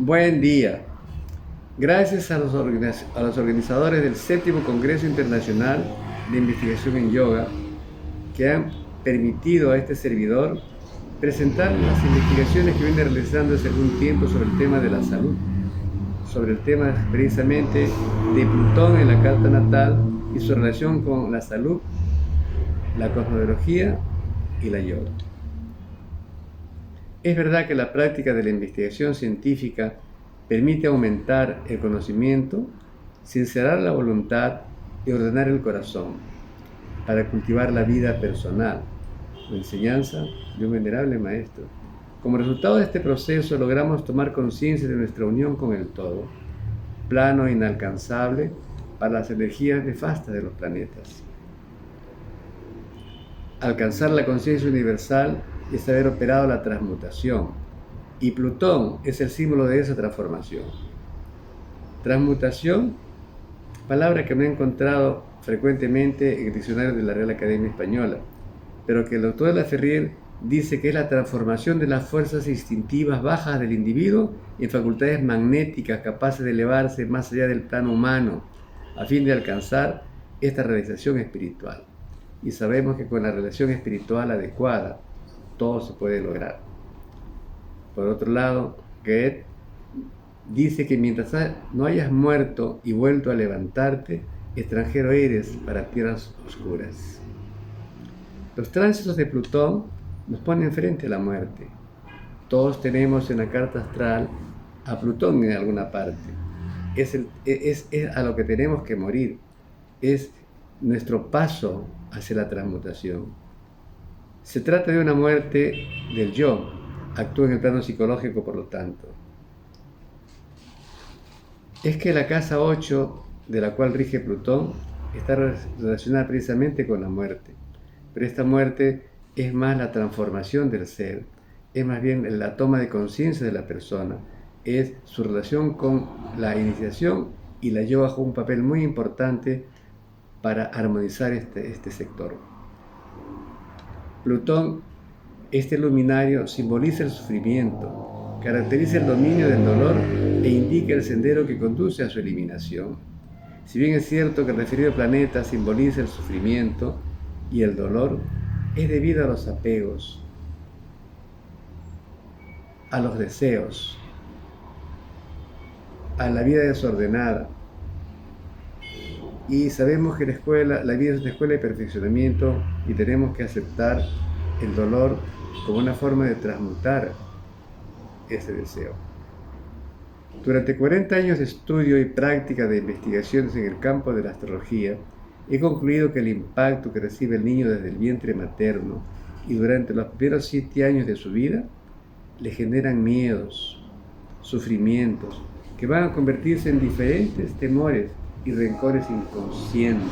Buen día. Gracias a a los organizadores del séptimo Congreso Internacional de Investigación en Yoga que han permitido a este servidor presentar las investigaciones que viene realizando hace algún tiempo sobre el tema de la salud, sobre el tema precisamente de Plutón en la carta natal y su relación con la salud, la cosmología y la yoga. Es verdad que la práctica de la investigación científica permite aumentar el conocimiento, sincerar la voluntad y ordenar el corazón para cultivar la vida personal, la enseñanza de un venerable maestro. Como resultado de este proceso logramos tomar conciencia de nuestra unión con el todo, plano inalcanzable para las energías nefastas de los planetas. Alcanzar la conciencia universal es haber operado la transmutación, y Plutón es el símbolo de esa transformación. Transmutación, palabra que me he encontrado frecuentemente en el diccionario de la Real Academia Española, pero que el doctor Laferrier dice que es la transformación de las fuerzas instintivas bajas del individuo en facultades magnéticas capaces de elevarse más allá del plano humano, a fin de alcanzar esta realización espiritual. Y sabemos que con la relación espiritual adecuada, todo se puede lograr. Por otro lado, Goethe dice que mientras no hayas muerto y vuelto a levantarte, extranjero eres para tierras oscuras. Los tránsitos de Plutón nos ponen frente a la muerte. Todos tenemos en la carta astral a Plutón en alguna parte. Es a lo que tenemos que morir. Es nuestro paso hacia la transmutación. Se trata de una muerte del yo, actúa en el plano psicológico por lo tanto. Es que la casa 8, de la cual rige Plutón, está relacionada precisamente con la muerte. Pero esta muerte es más la transformación del ser, es más bien la toma de conciencia de la persona, es su relación con la iniciación, y la yoga juega un papel muy importante para armonizar este sector. Plutón, este luminario, simboliza el sufrimiento, caracteriza el dominio del dolor e indica el sendero que conduce a su eliminación. Si bien es cierto que el referido planeta simboliza el sufrimiento y el dolor, es debido a los apegos, a los deseos, a la vida desordenada. Y sabemos que la vida es una escuela de perfeccionamiento y tenemos que aceptar el dolor como una forma de transmutar ese deseo. Durante 40 años de estudio y práctica de investigaciones en el campo de la astrología, he concluido que el impacto que recibe el niño desde el vientre materno y durante los primeros 7 años de su vida le generan miedos, sufrimientos, que van a convertirse en diferentes temores y rencores inconscientes.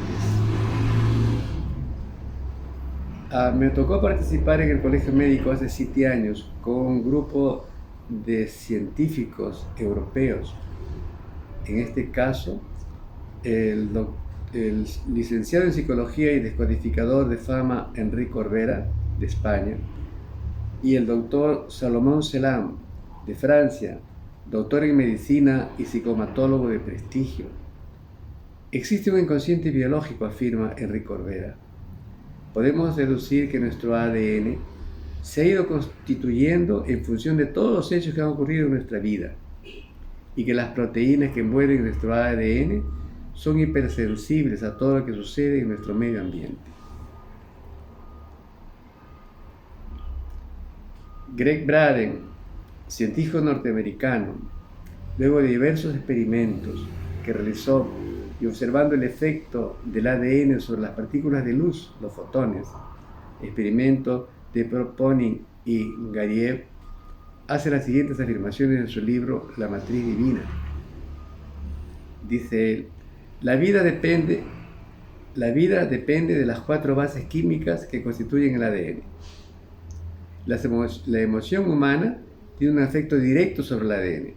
Me tocó participar en el colegio médico hace 7 años con un grupo de científicos europeos. En este caso, el licenciado en psicología y descodificador de fama Enrique Corbera, de España, y el doctor Salomón Selam, de Francia, doctor en medicina y psicomatólogo de prestigio. Existe un inconsciente biológico, afirma Enrique Corbera. Podemos deducir que nuestro ADN se ha ido constituyendo en función de todos los hechos que han ocurrido en nuestra vida y que las proteínas que envuelven nuestro ADN son hipersensibles a todo lo que sucede en nuestro medio ambiente. Greg Braden, científico norteamericano, luego de diversos experimentos que realizó y observando el efecto del ADN sobre las partículas de luz, los fotones, experimentos de Proponin y Gariev, hace las siguientes afirmaciones en su libro La Matriz Divina. Dice él: la vida depende de las 4 bases químicas que constituyen el ADN. La emoción humana tiene un efecto directo sobre el ADN.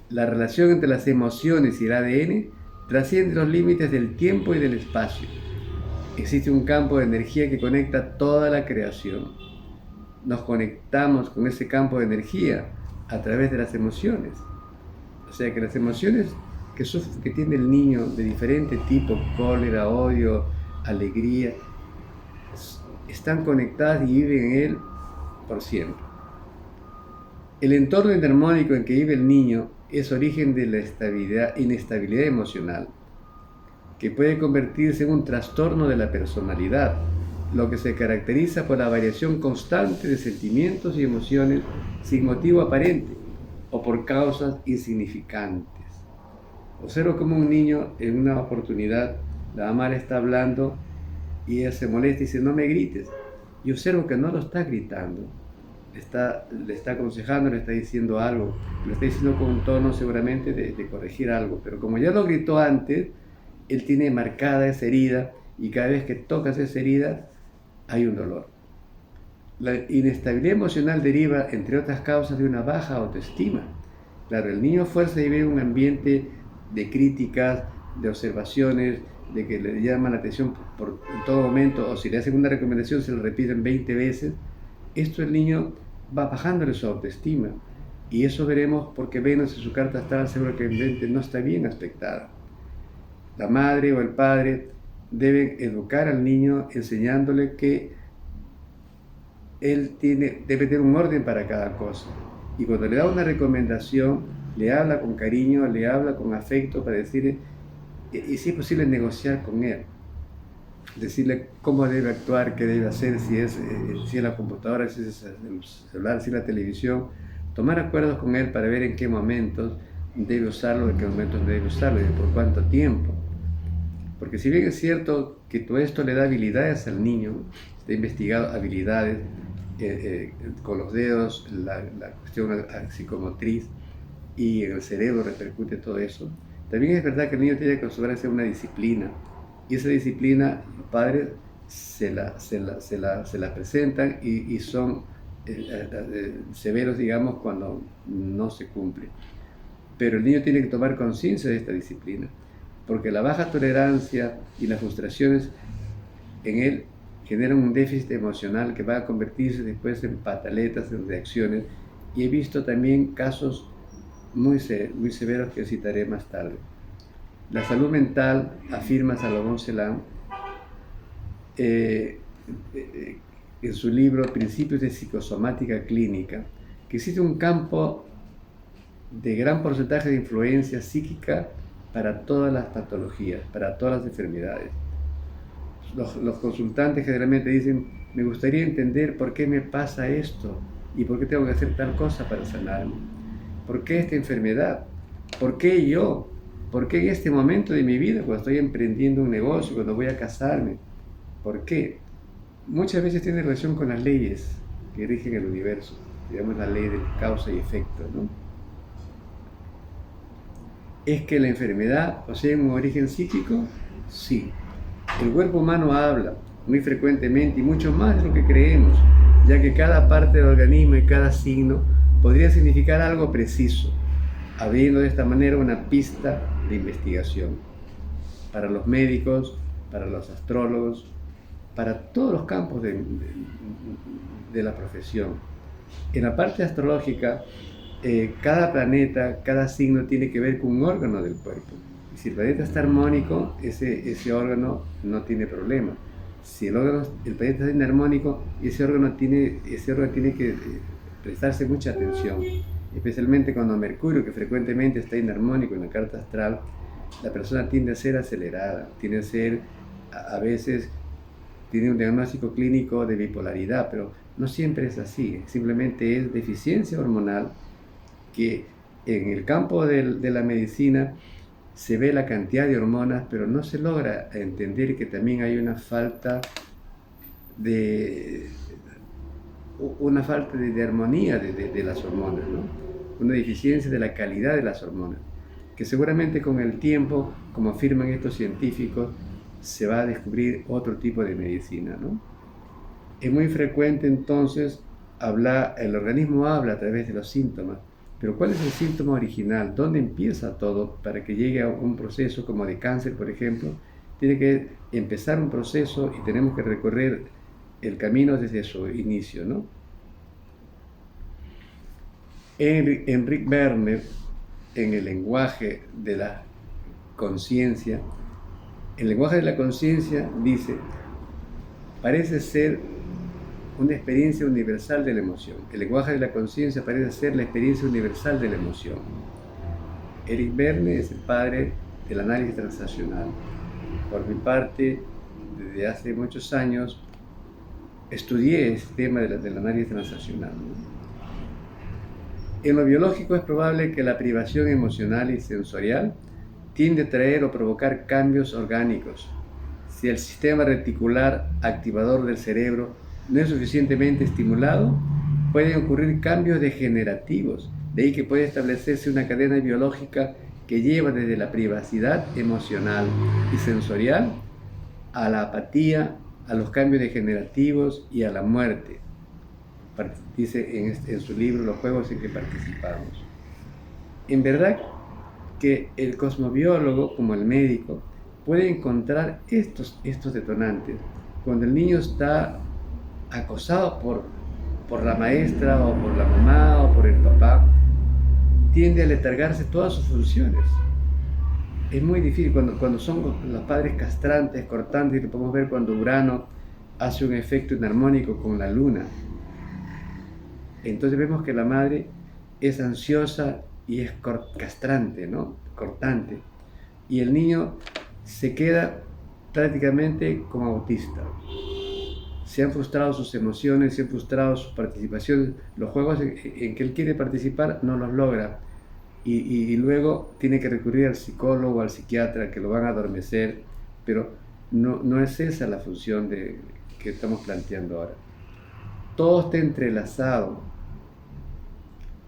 La relación entre las emociones y el ADN trasciende los límites del tiempo y del espacio. Existe un campo de energía que conecta toda la creación. Nos conectamos con ese campo de energía a través de las emociones. O sea que las emociones que tiene el niño de diferente tipo, cólera, odio, alegría, están conectadas y viven en él por siempre. El entorno inarmónico en que vive el niño es origen de la inestabilidad emocional, que puede convertirse en un trastorno de la personalidad, lo que se caracteriza por la variación constante de sentimientos y emociones sin motivo aparente o por causas insignificantes. Observo como un niño en una oportunidad, la mamá le está hablando y ella se molesta y dice, no me grites. Y observo que no lo está gritando, le está aconsejando, le está diciendo algo, le está diciendo con un tono seguramente de corregir algo, pero como ya lo gritó antes, él tiene marcada esa herida y cada vez que tocas esa herida hay un dolor. La inestabilidad emocional deriva, entre otras causas, de una baja autoestima. Claro, el niño fuerza a vivir en un ambiente de críticas, de observaciones, de que le llaman la atención en todo momento, o si le hacen una recomendación se lo repiten 20 veces. Esto el niño va bajándole su autoestima. Y eso veremos porque Venus en su carta astral seguramente no está bien aspectada. La madre o el padre deben educar al niño enseñándole que él debe tener un orden para cada cosa. Y cuando le da una recomendación, le habla con cariño, le habla con afecto para decirle, y si es posible negociar con él, decirle cómo debe actuar, qué debe hacer, si es la computadora, si es el celular, si es la televisión, tomar acuerdos con él para ver en qué momentos debe usarlo, en qué momentos no debe usarlo y por cuánto tiempo. Porque si bien es cierto que todo esto le da habilidades al niño, está investigado habilidades con los dedos, la cuestión psicomotriz y en el cerebro repercute todo eso, también es verdad que el niño tiene que acostumbrarse a una disciplina y esa disciplina los padres se la presentan y son severos, digamos, cuando no se cumple. Pero el niño tiene que tomar conciencia de esta disciplina, porque la baja tolerancia y las frustraciones en él generan un déficit emocional que va a convertirse después en pataletas, en reacciones, y he visto también casos muy severos que citaré más tarde. La salud mental, afirma Salomón Selam, en su libro Principios de Psicosomática Clínica, que existe un campo de gran porcentaje de influencia psíquica para todas las patologías, para todas las enfermedades. Los consultantes generalmente dicen, me gustaría entender por qué me pasa esto y por qué tengo que hacer tal cosa para sanarme. ¿Por qué esta enfermedad? ¿Por qué yo? ¿Por qué en este momento de mi vida, cuando estoy emprendiendo un negocio, cuando voy a casarme? ¿Por qué? Muchas veces tiene relación con las leyes que rigen el universo, digamos la ley de causa y efecto, ¿no? ¿Es que la enfermedad posee un origen psíquico? Sí. El cuerpo humano habla muy frecuentemente y mucho más de lo que creemos, ya que cada parte del organismo y cada signo podría significar algo preciso, abriendo de esta manera una pista de investigación para los médicos, para los astrólogos, para todos los campos de la profesión. En la parte astrológica, cada planeta, cada signo tiene que ver con un órgano del cuerpo. Y si el planeta está armónico, ese órgano no tiene problema. Si el planeta está inarmónico, ese órgano tiene que prestarse mucha atención, especialmente cuando Mercurio, que frecuentemente está inarmónico en la carta astral, la persona tiende a ser acelerada, tiende a ser, a veces, tiene un diagnóstico clínico de bipolaridad, pero no siempre es así, simplemente es deficiencia hormonal que en el campo de la medicina se ve la cantidad de hormonas, pero no se logra entender que también hay una falta de armonía de las hormonas, ¿no? Una deficiencia de la calidad de las hormonas, que seguramente con el tiempo, como afirman estos científicos, se va a descubrir otro tipo de medicina, ¿no? Es muy frecuente entonces el organismo habla a través de los síntomas, pero ¿cuál es el síntoma original? ¿Dónde empieza todo para que llegue a un proceso como de cáncer, por ejemplo? Tiene que empezar un proceso y tenemos que recorrer el camino desde su inicio, ¿no? Enric Berner, en el lenguaje de la conciencia, el lenguaje de la conciencia dice, parece ser una experiencia universal de la emoción. El lenguaje de la conciencia parece ser la experiencia universal de la emoción. Eric Berne es el padre del análisis transaccional. Por mi parte, desde hace muchos años, estudié este tema del análisis transaccional. En lo biológico es probable que la privación emocional y sensorial tiende a traer o provocar cambios orgánicos. Si el sistema reticular activador del cerebro no es suficientemente estimulado, pueden ocurrir cambios degenerativos. De ahí que puede establecerse una cadena biológica que lleva desde la privacidad emocional y sensorial a la apatía, a los cambios degenerativos y a la muerte. Dice en su libro Los juegos en que participamos. En verdad que el cosmobiólogo, como el médico, puede encontrar estos detonantes cuando el niño está acosado por la maestra o por la mamá o por el papá, tiende a letargarse todas sus funciones. Es muy difícil cuando son los padres castrantes, cortantes, y lo podemos ver cuando Urano hace un efecto inarmónico con la luna. Entonces vemos que la madre es ansiosa y es castrante, ¿no? Cortante. Y el niño se queda prácticamente como autista. Se han frustrado sus emociones, se han frustrado su participación. Los juegos en que él quiere participar no los logra. Y luego tiene que recurrir al psicólogo, al psiquiatra, que lo van a adormecer. Pero no es esa la función que estamos planteando ahora. Todo está entrelazado.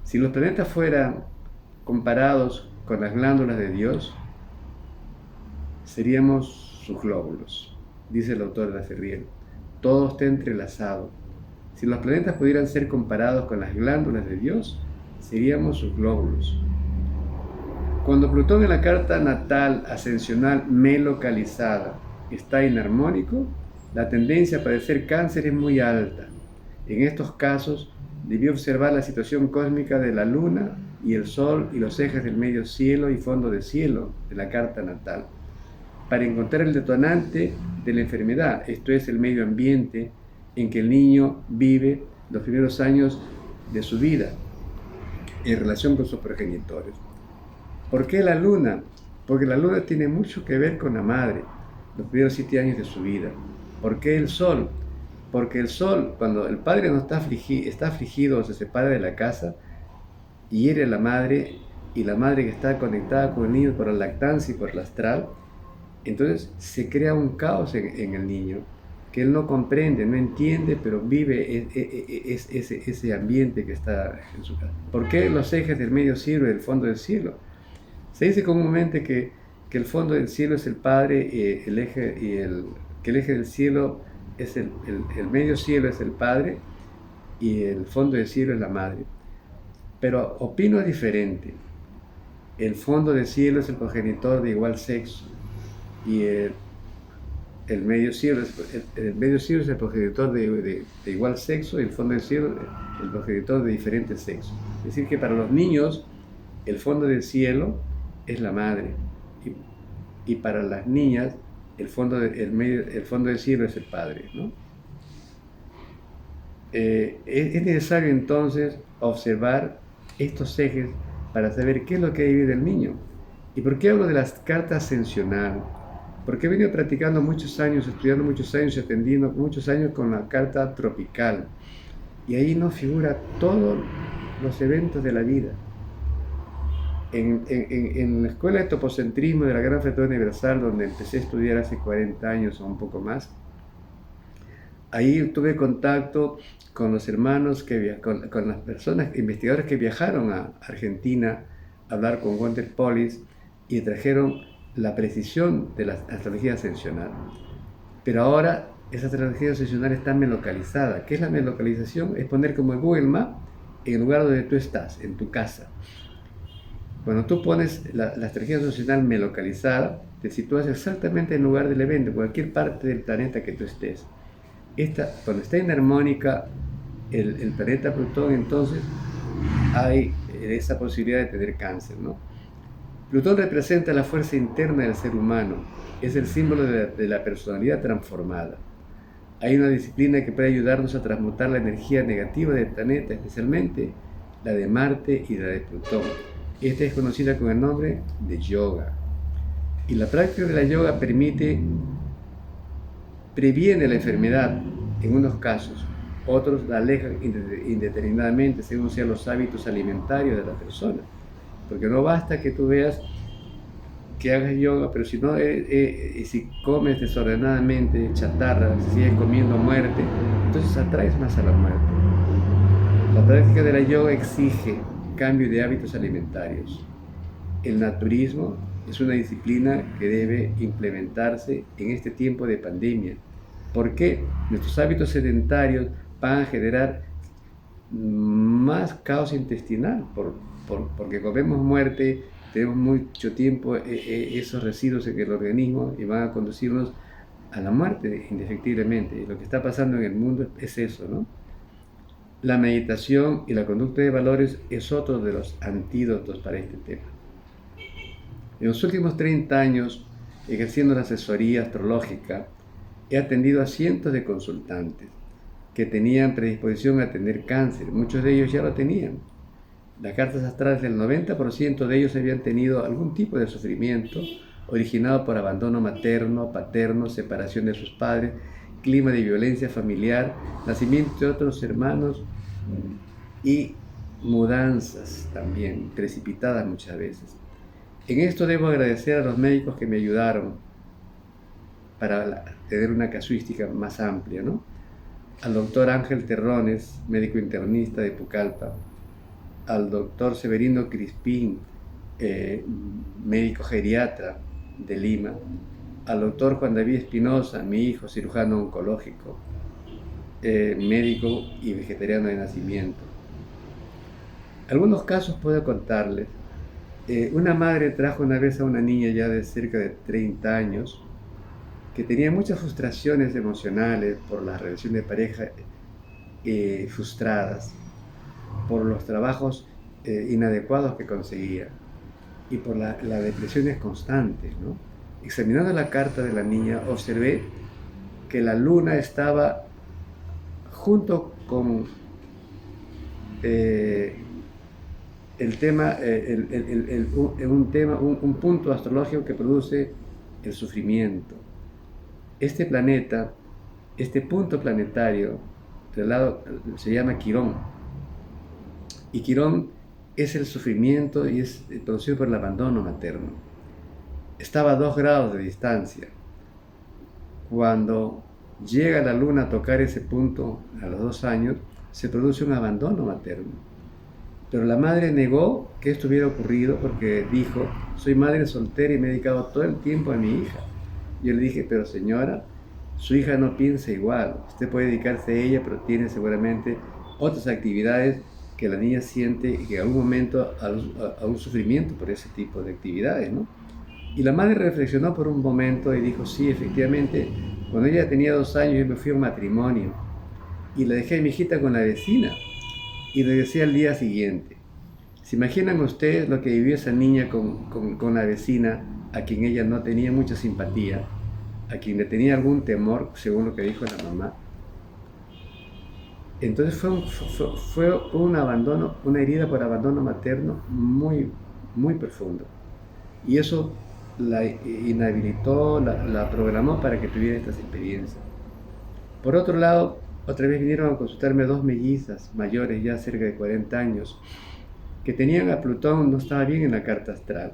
Si los planetas fueran comparados con las glándulas de Dios, seríamos sus glóbulos, dice el autor de la Ferrier. Todo está entrelazado. Si los planetas pudieran ser comparados con las glándulas de Dios, seríamos sus glóbulos. Cuando Plutón en la carta natal ascensional me localizada está inarmónico, la tendencia a padecer cáncer es muy alta. En estos casos, debió observar la situación cósmica de la luna y el sol y los ejes del medio cielo y fondo de cielo de la carta natal, para encontrar el detonante de la enfermedad, esto es el medio ambiente en que el niño vive los primeros años de su vida en relación con sus progenitores. ¿Por qué la luna? Porque la luna tiene mucho que ver con la madre, los primeros 7 años de su vida. ¿Por qué el sol? Porque el sol, cuando el padre no está afligido o se separa de la casa, hiere a la madre, y la madre que está conectada con el niño por la lactancia y por el astral, entonces se crea un caos en el niño, que él no comprende, no entiende, pero vive ese ambiente que está en su casa. ¿Por qué los ejes del medio cielo y del fondo del cielo? Se dice comúnmente que el fondo del cielo es el padre, que el eje del cielo es el medio cielo es el padre y el fondo del cielo es la madre. Pero opino diferente. El fondo del cielo es el progenitor de igual sexo y el medio cielo es el progenitor de igual sexo y el fondo del cielo el progenitor de diferentes sexos. Es decir, que para los niños el fondo del cielo es la madre y para las niñas el fondo del cielo es el padre, ¿no? Es necesario entonces observar estos ejes para saber qué es lo que hay del niño. ¿Y por qué hablo de las cartas ascensional? Porque he venido practicando muchos años, estudiando muchos años y atendiendo muchos años con la carta tropical. Y ahí nos figura todos los eventos de la vida. En la escuela de topocentrismo de la Gran Fraternidad Universal, donde empecé a estudiar hace 40 años o un poco más, ahí tuve contacto con los hermanos, con las personas, investigadores que viajaron a Argentina a hablar con Walter Polis y trajeron la precisión de la astrología ascensional. Pero ahora esa astrología ascensional está melocalizada. ¿Qué es la melocalización? Es poner como el Google Maps en el lugar donde tú estás, en tu casa. Cuando tú pones la astrología ascensional melocalizada, te sitúas exactamente en el lugar del evento, en cualquier parte del planeta que tú estés. Cuando está inarmónica el planeta Plutón, entonces hay esa posibilidad de tener cáncer, ¿no? Plutón representa la fuerza interna del ser humano, es el símbolo de la personalidad transformada. Hay una disciplina que puede ayudarnos a transmutar la energía negativa del planeta, especialmente la de Marte y la de Plutón. Esta es conocida con el nombre de yoga. Y la práctica de la yoga previene la enfermedad en unos casos, otros la alejan indeterminadamente según sean los hábitos alimentarios de la persona. Porque no basta que tú veas que hagas yoga, pero si no, si comes desordenadamente, chatarra, si sigues comiendo muerte, entonces atraes más a la muerte. La práctica de la yoga exige cambio de hábitos alimentarios. El naturismo es una disciplina que debe implementarse en este tiempo de pandemia. ¿Por qué? Nuestros hábitos sedentarios van a generar más caos intestinal, porque comemos muerte, tenemos mucho tiempo esos residuos en el organismo y van a conducirnos a la muerte indefectiblemente. Y lo que está pasando en el mundo es eso, ¿no? La meditación y la conducta de valores es otro de los antídotos para este tema. En los últimos 30 años, ejerciendo la asesoría astrológica, he atendido a cientos de consultantes que tenían predisposición a tener cáncer. Muchos de ellos ya lo tenían. Las cartas astrales del 90% de ellos habían tenido algún tipo de sufrimiento originado por abandono materno, paterno, separación de sus padres, clima de violencia familiar, nacimiento de otros hermanos y mudanzas también, precipitadas muchas veces. En esto debo agradecer a los médicos que me ayudaron para tener una casuística más amplia, ¿no? Al doctor Ángel Terrones, médico internista de Pucallpa, al doctor Severino Crispín, médico geriatra de Lima, al doctor Juan David Espinosa, mi hijo, cirujano oncológico, médico y vegetariano de nacimiento. Algunos casos puedo contarles. Una madre trajo una vez a una niña ya de cerca de 30 años que tenía muchas frustraciones emocionales por la relación de pareja frustradas, por los trabajos inadecuados que conseguía y por las depresiones constantes, ¿no? Examinando la carta de la niña, observé que la luna estaba junto con el tema, un punto astrológico que produce el sufrimiento. Este planeta, este punto planetario del lado se llama Quirón. Y Quirón es el sufrimiento y es producido por el abandono materno. Estaba a 2 grados de distancia. Cuando llega la luna a tocar ese punto a los 2 años, se produce un abandono materno. Pero la madre negó que esto hubiera ocurrido porque dijo, soy madre soltera y me he dedicado todo el tiempo a mi hija. Yo le dije, pero señora, su hija no piensa igual. Usted puede dedicarse a ella, pero tiene seguramente otras actividades que la niña siente y que en algún momento a un sufrimiento por ese tipo de actividades, ¿no? Y la madre reflexionó por un momento y dijo, sí, efectivamente, cuando ella tenía 2 años yo me fui a un matrimonio y la dejé a mi hijita con la vecina y regresé al día siguiente. ¿Se imaginan ustedes lo que vivió esa niña con la vecina a quien ella no tenía mucha simpatía, a quien le tenía algún temor, según lo que dijo la mamá? Entonces fue un abandono, una herida por abandono materno muy, muy profundo. Y eso la inhabilitó, la programó para que tuviera estas experiencias. Por otro lado, otra vez vinieron a consultarme 2 mellizas mayores, ya cerca de 40 años, que tenían a Plutón, no estaba bien en la carta astral.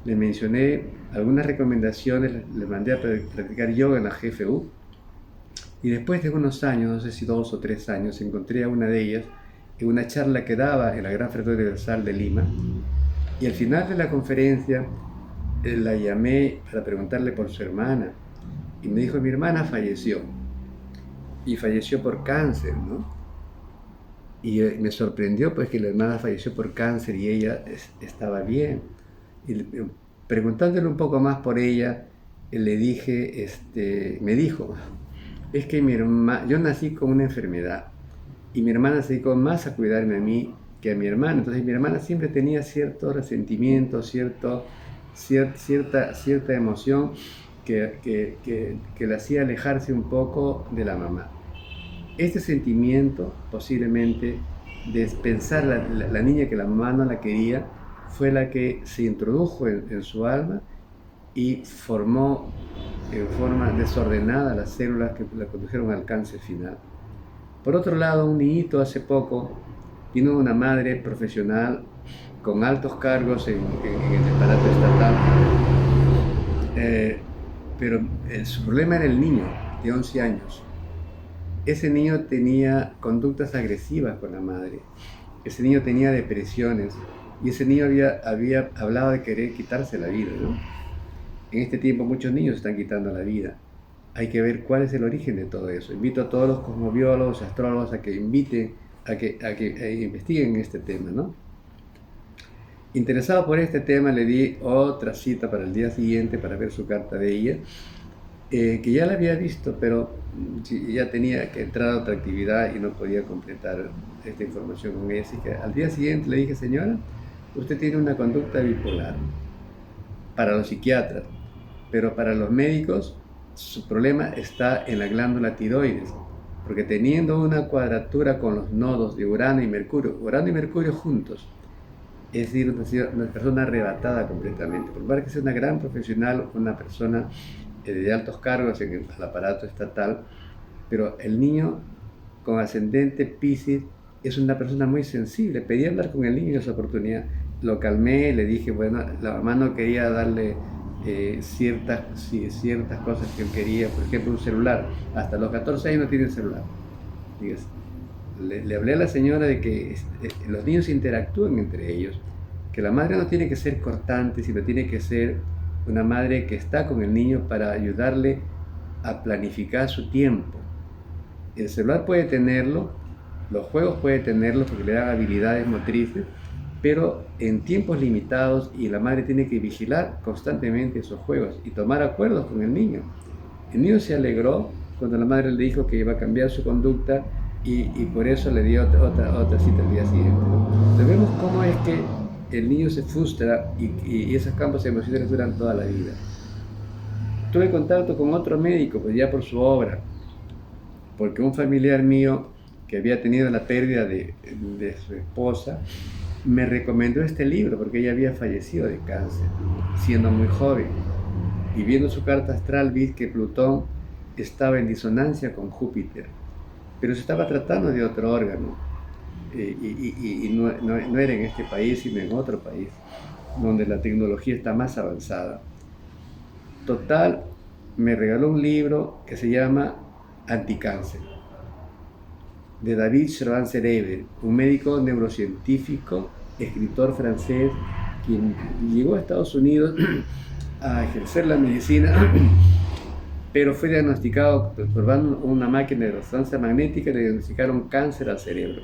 Les mencioné algunas recomendaciones, les mandé a practicar yoga en la GFU. Y después de unos años, no sé si 2 o 3 años, encontré a una de ellas en una charla que daba en la Gran Frecuencia Universal de Lima. Y al final de la conferencia la llamé para preguntarle por su hermana. Y me dijo, mi hermana falleció. Y falleció por cáncer, ¿no? Y me sorprendió pues que la hermana falleció por cáncer y ella estaba bien. Y preguntándole un poco más por ella, le dije, me dijo, es que yo nací con una enfermedad y mi hermana se dedicó más a cuidarme a mí que a mi hermana. Entonces mi hermana siempre tenía cierto resentimiento, cierta emoción que le hacía alejarse un poco de la mamá. Este sentimiento, posiblemente, de pensar la niña que la mamá no la quería, fue la que se introdujo en su alma y formó en forma desordenada las células que la condujeron al cáncer final. Por otro lado, un niñito hace poco vino una madre profesional con altos cargos en el aparato estatal, pero su problema era el niño de 11 años. Ese niño tenía conductas agresivas con la madre, ese niño tenía depresiones y ese niño había hablado de querer quitarse la vida, ¿no? En este tiempo muchos niños están quitando la vida. Hay que ver cuál es el origen de todo eso. Invito a todos los cosmobiólogos, astrólogos a que investiguen este tema, ¿no? Interesado por este tema, le di otra cita para el día siguiente para ver su carta de ella, que ya la había visto, pero ya tenía que entrar a otra actividad y no podía completar esta información con ella. Así que al día siguiente le dije: señora, usted tiene una conducta bipolar para los psiquiatras, pero para los médicos su problema está en la glándula tiroides, porque teniendo una cuadratura con los nodos de Urano y Mercurio juntos, es decir, una persona arrebatada completamente. Por más que sea una gran profesional, una persona de altos cargos en el aparato estatal, pero el niño con ascendente Piscis es una persona muy sensible. Pedí hablar con el niño en esa oportunidad. Lo calmé, le dije, bueno, la mamá no quería darle ciertas cosas que él quería, por ejemplo, un celular. Hasta los 14 años no tiene celular. Fíjese. Le hablé a la señora de que los niños interactúan entre ellos, que la madre no tiene que ser cortante, sino tiene que ser una madre que está con el niño para ayudarle a planificar su tiempo. El celular puede tenerlo, los juegos puede tenerlos porque le dan habilidades motrices, pero en tiempos limitados, y la madre tiene que vigilar constantemente esos juegos y tomar acuerdos con el niño. El niño se alegró cuando la madre le dijo que iba a cambiar su conducta y por eso le dio otra cita el día siguiente. Entonces vemos cómo es que el niño se frustra y esos campos emocionales duran toda la vida. Tuve contacto con otro médico, pues ya por su obra, porque un familiar mío que había tenido la pérdida de su esposa me recomendó este libro porque ella había fallecido de cáncer siendo muy joven, y viendo su carta astral vi que Plutón estaba en disonancia con Júpiter, pero se estaba tratando de otro órgano y no era en este país sino en otro país donde la tecnología está más avanzada. Total, me regaló un libro que se llama Anticáncer, de David Servan-Schreiber, un médico neurocientífico, escritor francés, quien llegó a Estados Unidos a ejercer la medicina, pero fue diagnosticado, probando una máquina de resonancia magnética, le diagnosticaron cáncer al cerebro.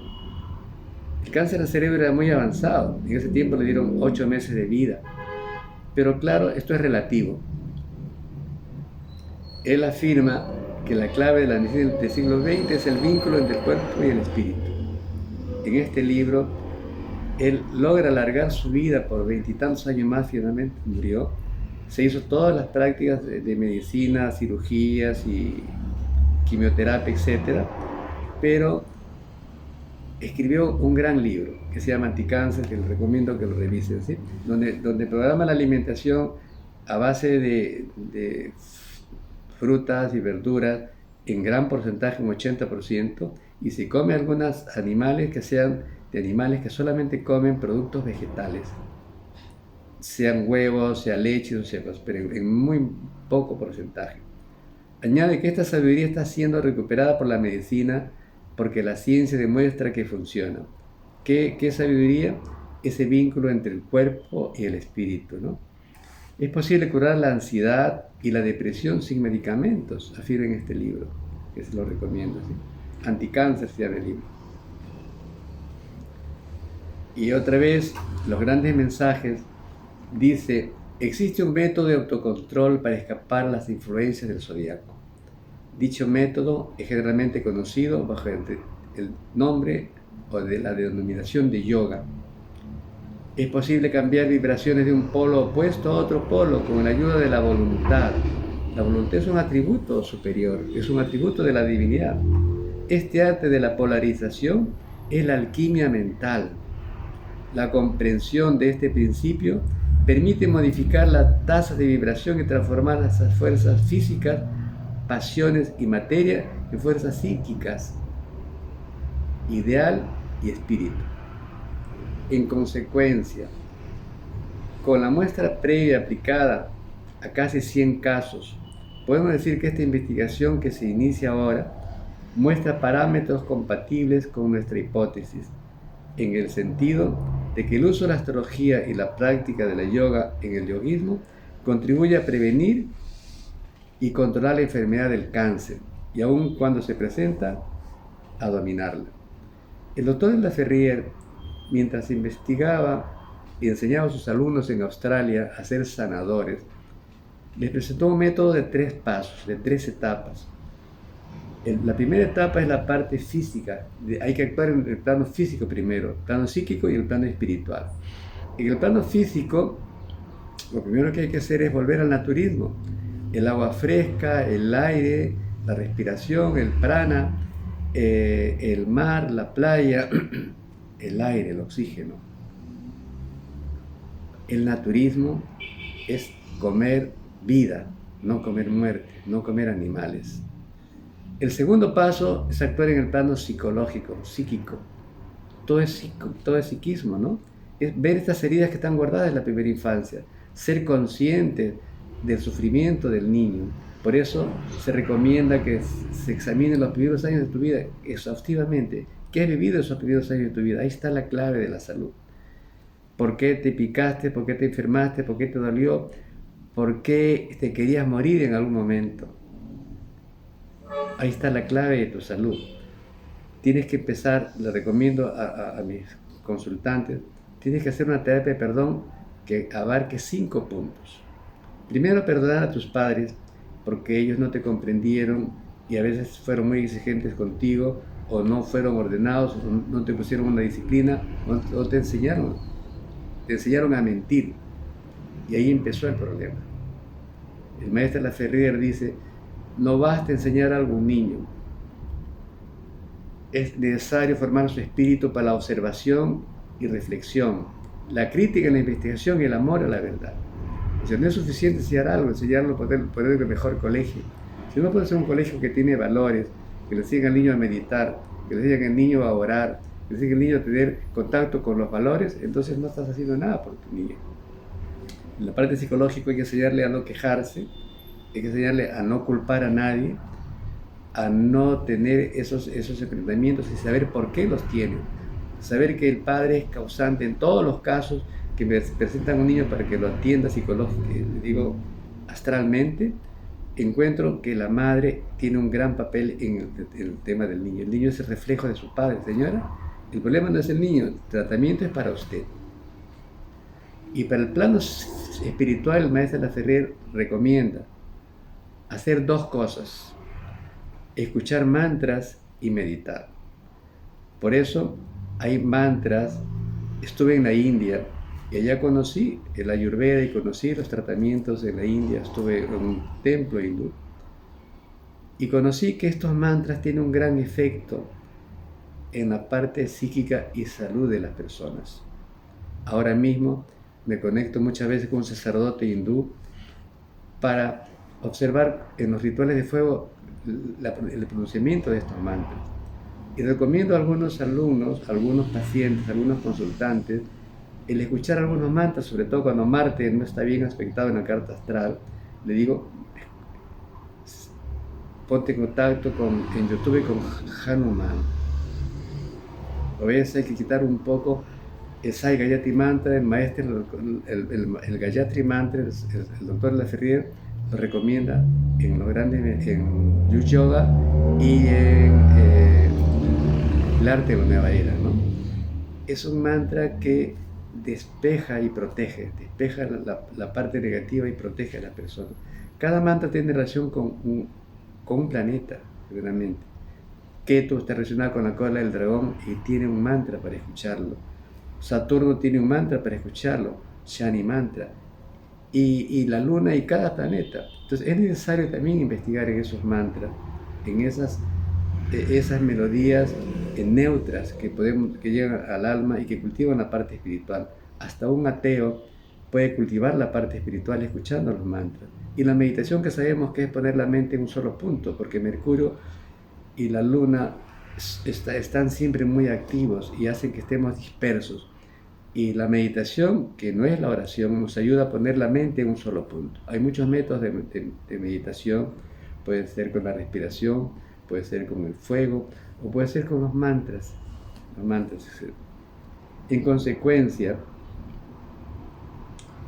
El cáncer al cerebro era muy avanzado, en ese tiempo le dieron 8 meses de vida, pero claro, esto es relativo. Él afirma que la clave de la medicina del siglo XX es el vínculo entre el cuerpo y el espíritu. En este libro, él logra alargar su vida por 20 y tantos años más, finalmente murió. Se hizo todas las prácticas de medicina, cirugías y quimioterapia, etc. Pero escribió un gran libro que se llama Anticáncer, que les recomiendo que lo revisen, ¿sí? donde programa la alimentación a base de frutas y verduras en gran porcentaje, un 80%, y se come algunos animales que sean de animales que solamente comen productos vegetales, sean huevos, sea leche, pero en muy poco porcentaje. Añade que esta sabiduría está siendo recuperada por la medicina porque la ciencia demuestra que funciona. ¿Qué sabiduría? Ese vínculo entre el cuerpo y el espíritu, ¿no? Es posible curar la ansiedad y la depresión sin medicamentos, afirma en este libro, que se lo recomiendo, ¿sí? Anticáncer se llama el libro. Y otra vez, los grandes mensajes, dice: existe un método de autocontrol para escapar a las influencias del zodiaco. Dicho método es generalmente conocido bajo el nombre o de la denominación de yoga. Es posible cambiar vibraciones de un polo opuesto a otro polo con la ayuda de la voluntad. La voluntad es un atributo superior, es un atributo de la divinidad. Este arte de la polarización es la alquimia mental. La comprensión de este principio permite modificar las tasas de vibración y transformar esas fuerzas físicas, pasiones y materia en fuerzas psíquicas, ideal y espíritu. En consecuencia, con la muestra previa aplicada a casi 100 casos, podemos decir que esta investigación que se inicia ahora muestra parámetros compatibles con nuestra hipótesis, en el sentido de que el uso de la astrología y la práctica de la yoga en el yoguismo contribuye a prevenir y controlar la enfermedad del cáncer, y aun cuando se presenta, a dominarla. El doctor Laferrière, mientras investigaba y enseñaba a sus alumnos en Australia a ser sanadores, les presentó un método de 3 pasos, de 3 etapas. La primera etapa es la parte física. Hay que actuar en el plano físico primero, el plano psíquico y el plano espiritual. En el plano físico, lo primero que hay que hacer es volver al naturismo. El agua fresca, el aire, la respiración, el prana, el mar, la playa, el aire, el oxígeno. El naturismo es comer vida, no comer muerte, no comer animales. El segundo paso es actuar en el plano psicológico, psíquico. Todo es psiquismo, ¿no? Es ver estas heridas que están guardadas en la primera infancia, ser consciente del sufrimiento del niño. Por eso se recomienda que se examinen los primeros años de tu vida exhaustivamente. ¿Qué has vivido esos primeros años de tu vida? Ahí está la clave de la salud. ¿Por qué te picaste? ¿Por qué te enfermaste? ¿Por qué te dolió? ¿Por qué te querías morir en algún momento? Ahí está la clave de tu salud. Tienes que empezar, le recomiendo a mis consultantes, tienes que hacer una terapia de perdón que abarque 5 puntos. Primero, perdonar a tus padres porque ellos no te comprendieron y a veces fueron muy exigentes contigo, o no fueron ordenados, o no te pusieron una disciplina, o te enseñaron a mentir. Y ahí empezó el problema. El maestro Laferrière dice: no basta enseñar algo a un niño, es necesario formar su espíritu para la observación y reflexión, la crítica, la investigación y el amor a la verdad. O sea, no es suficiente enseñarlo poner el mejor colegio. Si no puede ser un colegio que tiene valores, que le enseñe al niño a meditar, que le enseñe al niño a orar, que le enseñe al niño a tener contacto con los valores, entonces no estás haciendo nada por tu niño. En la parte psicológica hay que enseñarle a no quejarse, hay que enseñarle a no culpar a nadie, a no tener esos enfrentamientos y saber por qué los tiene. Saber que el padre es causante en todos los casos que me presentan a un niño para que lo atienda psicológicamente, astralmente. Encuentro que la madre tiene un gran papel en el tema del niño. El niño es el reflejo de su padre. Señora, el problema no es el niño, el tratamiento es para usted. Y para el plano espiritual, el maestro Laferrière recomienda hacer 2 cosas: escuchar mantras y meditar. Por eso hay mantras. Estuve en la India y allá conocí el Ayurveda y conocí los tratamientos de la India. Estuve en un templo hindú y conocí que estos mantras tienen un gran efecto en la parte psíquica y salud de las personas. Ahora mismo me conecto muchas veces con un sacerdote hindú para observar en los rituales de fuego el pronunciamiento de estos mantras. Y recomiendo a algunos alumnos, algunos pacientes, algunos consultantes, el escuchar algunos mantras, sobre todo cuando Marte no está bien aspectado en la carta astral. Le digo, ponte en contacto en YouTube con Hanuman. A veces hay que quitar un poco el Sai Gayatri Mantra. El maestro, el Gayatri Mantra, el doctor Laferrière lo recomienda en los grandes, en Yuj Yoga y en el arte de la nueva era, ¿no? Es un mantra que despeja y protege, despeja la parte negativa y protege a la persona. Cada mantra tiene relación con un planeta, realmente. Ketu está relacionado con la cola del dragón y tiene un mantra para escucharlo. Saturno tiene un mantra para escucharlo, Shani mantra. Y la luna y cada planeta. Entonces es necesario también investigar en esos mantras, en esas melodías neutras que llegan al alma y que cultivan la parte espiritual. Hasta un ateo puede cultivar la parte espiritual escuchando los mantras. Y la meditación, que sabemos que es poner la mente en un solo punto, porque Mercurio y la luna están siempre muy activos y hacen que estemos dispersos. Y la meditación, que no es la oración, nos ayuda a poner la mente en un solo punto. Hay muchos métodos de meditación, puede ser con la respiración, puede ser con el fuego, o puede ser con los mantras. En consecuencia,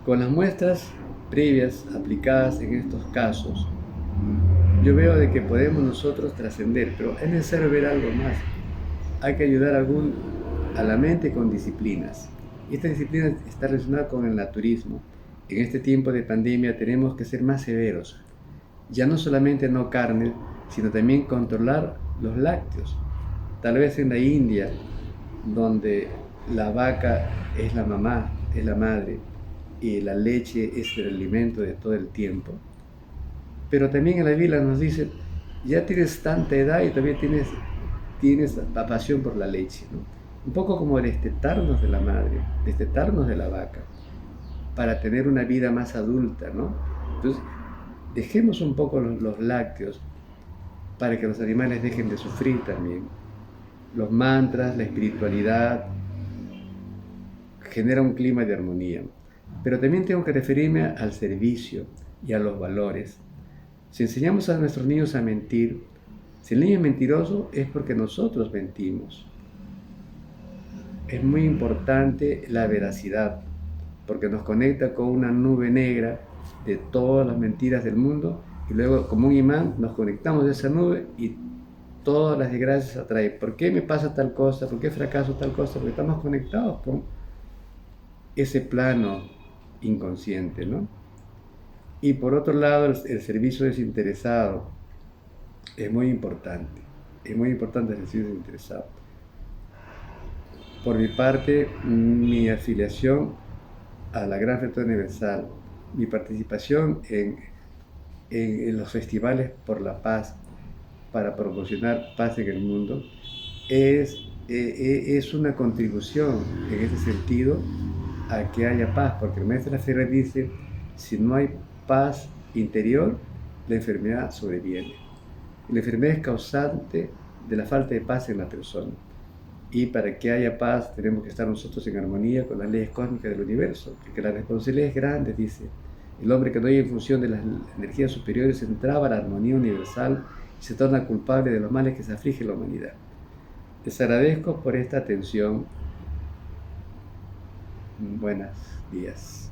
con las muestras previas aplicadas en estos casos, yo veo de que podemos nosotros trascender, pero es necesario ver algo más. Hay que ayudar a la mente con disciplinas. Y esta disciplina está relacionada con el naturismo. En este tiempo de pandemia tenemos que ser más severos. Ya no solamente no carne, sino también controlar los lácteos. Tal vez en la India, donde la vaca es la mamá, es la madre, y la leche es el alimento de todo el tiempo. Pero también en la Biblia nos dice, ya tienes tanta edad y todavía tienes la pasión por la leche, ¿no? Un poco como destetarnos de la madre, destetarnos de la vaca, para tener una vida más adulta, ¿no? Entonces, dejemos un poco los lácteos para que los animales dejen de sufrir también. Los mantras, la espiritualidad, genera un clima de armonía. Pero también tengo que referirme al servicio y a los valores. Si enseñamos a nuestros niños a mentir, si el niño es mentiroso es porque nosotros mentimos. Es muy importante la veracidad, porque nos conecta con una nube negra de todas las mentiras del mundo, y luego como un imán nos conectamos a esa nube y todas las desgracias atraen. ¿Por qué me pasa tal cosa? ¿Por qué fracaso tal cosa? Porque estamos conectados con ese plano inconsciente, ¿no? Y por otro lado, el servicio desinteresado es muy importante. Es muy importante el servicio desinteresado. Por mi parte, mi afiliación a la Gran Fraternidad Universal, mi participación en los festivales por la paz, para proporcionar paz en el mundo, es una contribución en ese sentido a que haya paz, porque el maestro Ferrer dice, si no hay paz interior, la enfermedad sobreviene. Y la enfermedad es causante de la falta de paz en la persona. Y para que haya paz tenemos que estar nosotros en armonía con las leyes cósmicas del universo, porque la responsabilidad es grande, dice. El hombre que no hay en función de las energías superiores entraba a la armonía universal y se torna culpable de los males que se aflige la humanidad. Les agradezco por esta atención. Buenos días.